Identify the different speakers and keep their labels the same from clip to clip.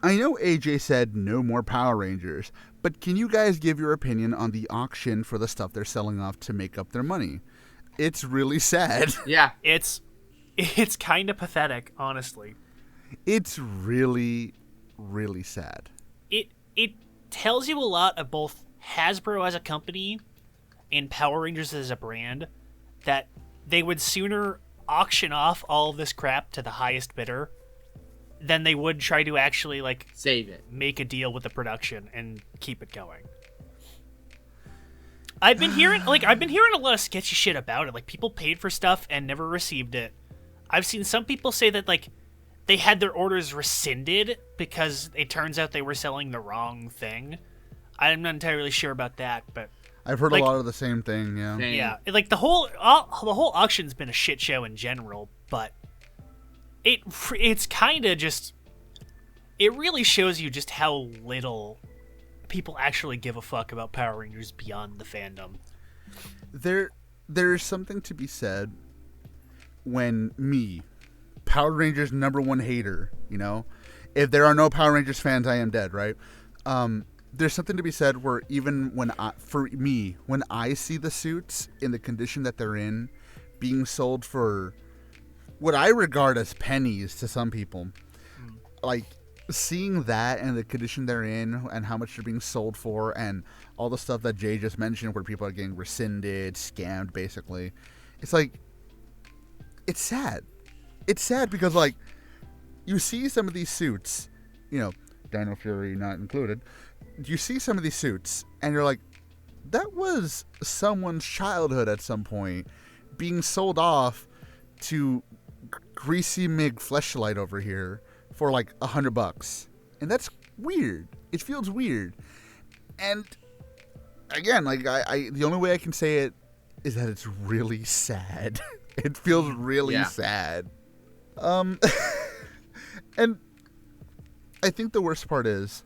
Speaker 1: I know AJ said no more Power Rangers, but can you guys give your opinion on the auction for the stuff they're selling off to make up their money? It's really sad.
Speaker 2: Yeah.
Speaker 3: It's kind of pathetic, honestly.
Speaker 1: It's really, really sad.
Speaker 3: It tells you a lot of both Hasbro as a company and Power Rangers as a brand, that they would sooner auction off all of this crap to the highest bidder than they would try to actually, like,
Speaker 2: Save it.
Speaker 3: make a deal with the production and keep it going. I've been hearing a lot of sketchy shit about it. Like, people paid for stuff and never received it. I've seen some people say that, like, they had their orders rescinded because it turns out they were selling the wrong thing. I'm not entirely sure about that, but
Speaker 1: I've heard
Speaker 3: like,
Speaker 1: a lot of the same thing, yeah.
Speaker 2: Same.
Speaker 3: yeah, like the whole auction's been a shit show in general, but it's kind of just, it really shows you just how little people actually give a fuck about Power Rangers beyond the fandom.
Speaker 1: There's something to be said when me, Power Rangers #1 hater, you know, if there are no Power Rangers fans, I am dead, right? There's something to be said where even when I see the suits in the condition that they're in, being sold for what I regard as pennies to some people, like seeing that and the condition they're in and how much they're being sold for and all the stuff that Jay just mentioned where people are getting rescinded, scammed, basically, it's like, it's sad. It's sad because, like, you see some of these suits, you know, Dino Fury not included, you see some of these suits, and you're like, that was someone's childhood at some point, being sold off to Greasy Mig Fleshlight over here for, like, $100. And that's weird. It feels weird. And, again, like, I the only way I can say it is that it's really sad. It feels really sad. And I think the worst part is,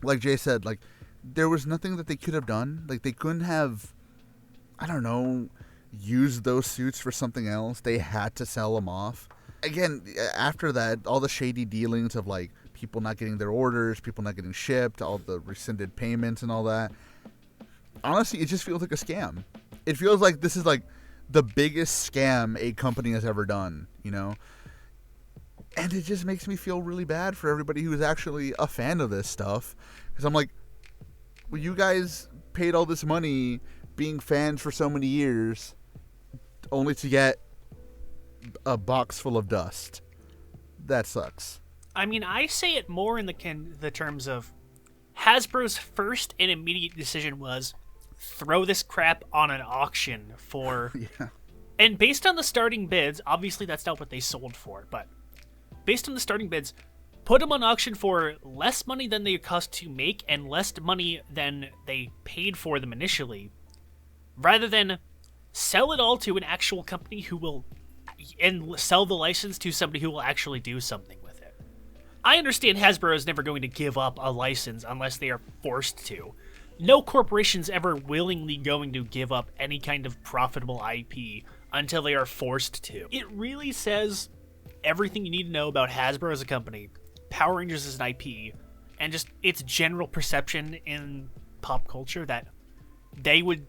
Speaker 1: like Jay said, like, there was nothing that they could have done. Like, they couldn't have, I don't know, used those suits for something else. They had to sell them off. Again, after that, all the shady dealings of, like, people not getting their orders, people not getting shipped, all the rescinded payments and all that. Honestly, it just feels like a scam. It feels like this is, like, the biggest scam a company has ever done, you know? And it just makes me feel really bad for everybody who's actually a fan of this stuff. Because I'm like, well, you guys paid all this money being fans for so many years only to get a box full of dust. That sucks.
Speaker 3: I mean, I say it more in the terms of Hasbro's first and immediate decision was throw this crap on an auction for...
Speaker 1: Yeah.
Speaker 3: And based on the starting bids, obviously that's not what they sold for, but based on the starting bids, put them on auction for less money than they cost to make and less money than they paid for them initially, rather than sell it all to an actual company who will, and sell the license to somebody who will actually do something with it. I understand Hasbro is never going to give up a license unless they are forced to. No corporation's ever willingly going to give up any kind of profitable IP until they are forced to. It really says everything you need to know about Hasbro as a company, Power Rangers as an IP, and just its general perception in pop culture that they would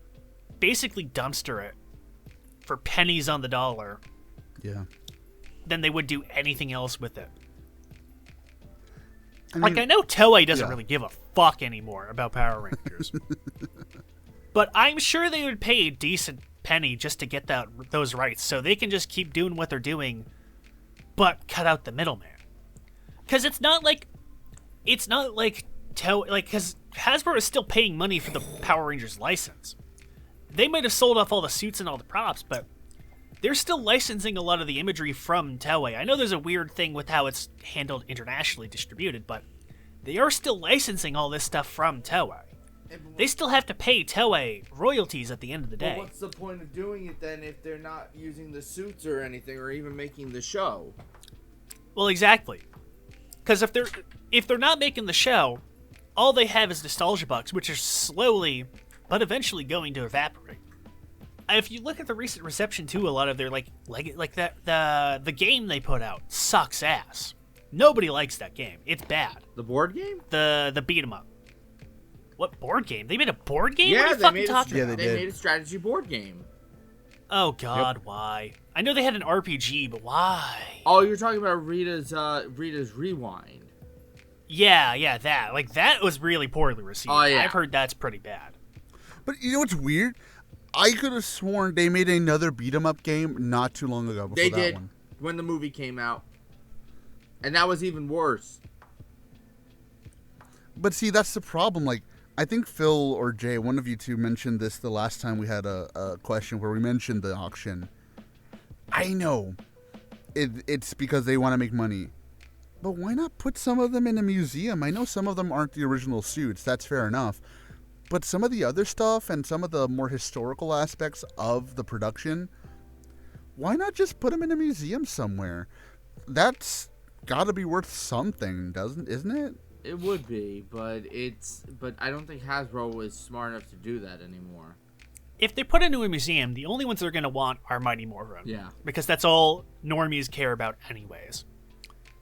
Speaker 3: basically dumpster it for pennies on the dollar.
Speaker 1: Yeah.
Speaker 3: Than they would do anything else with it.
Speaker 1: I mean,
Speaker 3: like, I know Toei doesn't really give a fuck anymore about Power Rangers. But I'm sure they would pay a decent penny just to get those rights, so they can just keep doing what they're doing, but cut out the middleman. Because it's not like Toei, like, because Hasbro is still paying money for the Power Rangers license. They might have sold off all the suits and all the props, but they're still licensing a lot of the imagery from Toei. I know there's a weird thing with how it's handled internationally distributed, but they are still licensing all this stuff from Toei. They still have to pay Toei royalties at the end of the day.
Speaker 2: Well, what's the point of doing it then if they're not using the suits or anything, or even making the show?
Speaker 3: Well, exactly. Because if they're not making the show, all they have is nostalgia bucks, which are slowly but eventually going to evaporate. If you look at the recent reception too, a lot of their like that the game they put out sucks ass. Nobody likes that game. It's bad.
Speaker 2: The board game?
Speaker 3: The beat 'em up. What board game? They made a board game?
Speaker 2: Yeah,
Speaker 3: What are you
Speaker 2: they
Speaker 3: fucking
Speaker 2: made
Speaker 3: talking
Speaker 1: Yeah,
Speaker 3: about?
Speaker 1: they
Speaker 2: They
Speaker 1: did.
Speaker 2: made a strategy board game.
Speaker 3: Oh God, why? I know they had an RPG, but why?
Speaker 2: Oh, you're talking about Rita's Rewind.
Speaker 3: Yeah, that. Like, that was really poorly received.
Speaker 2: Oh, yeah.
Speaker 3: I've heard that's pretty bad.
Speaker 1: But you know what's weird? I could have sworn they made another beat 'em up game not too long ago before
Speaker 2: They
Speaker 1: that
Speaker 2: did
Speaker 1: one.
Speaker 2: when the movie came out, and that was even worse.
Speaker 1: But see, that's the problem. Like, I think Phil or Jay, one of you two, mentioned this the last time we had a question where we mentioned the auction. I know it's because they want to make money. But why not put some of them in a museum? I know some of them aren't the original suits. That's fair enough. But some of the other stuff and some of the more historical aspects of the production, why not just put them in a museum somewhere? That's got to be worth something, isn't it?
Speaker 2: It would be, but I don't think Hasbro is smart enough to do that anymore.
Speaker 3: If they put it into a museum, the only ones they're going to want are Mighty Morphin.
Speaker 2: Yeah.
Speaker 3: Because that's all normies care about anyways.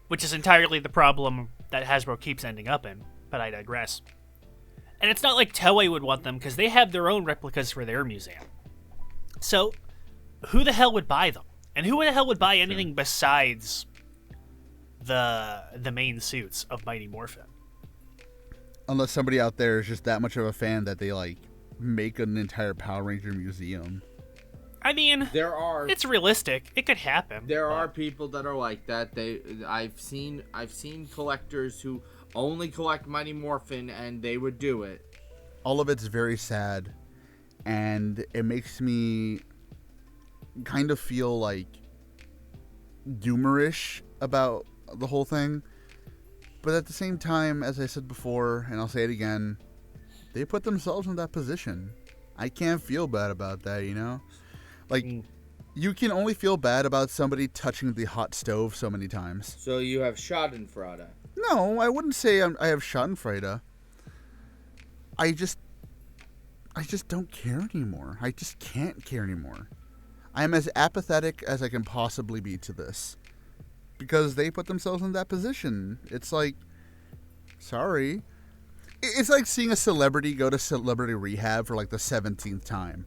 Speaker 3: Which is entirely the problem that Hasbro keeps ending up in, but I digress. And it's not like Toei would want them, because they have their own replicas for their museum. So, who the hell would buy them? And who the hell would buy anything besides the main suits of Mighty Morphin?
Speaker 1: Unless somebody out there is just that much of a fan that they, like, make an entire Power Ranger museum.
Speaker 3: I mean,
Speaker 2: There are
Speaker 3: it's realistic. It could happen.
Speaker 2: there
Speaker 3: but-
Speaker 2: are people that are like that. I've seen collectors who only collect Mighty Morphin, and they would do it.
Speaker 1: All of it's very sad, and it makes me kind of feel like doomerish about the whole thing. But at the same time, as I said before, and I'll say it again, they put themselves in that position. I can't feel bad about that, you know? Like, you can only feel bad about somebody touching the hot stove so many times.
Speaker 2: So you have Schadenfreude.
Speaker 1: No, I wouldn't say I have Schadenfreude. I just don't care anymore. I just can't care anymore. I am as apathetic as I can possibly be to this. Because they put themselves in that position. It's like, sorry. It's like seeing a celebrity go to celebrity rehab for like the 17th time.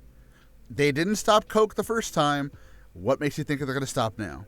Speaker 1: They didn't stop coke the first time. What makes you think they're going to stop now?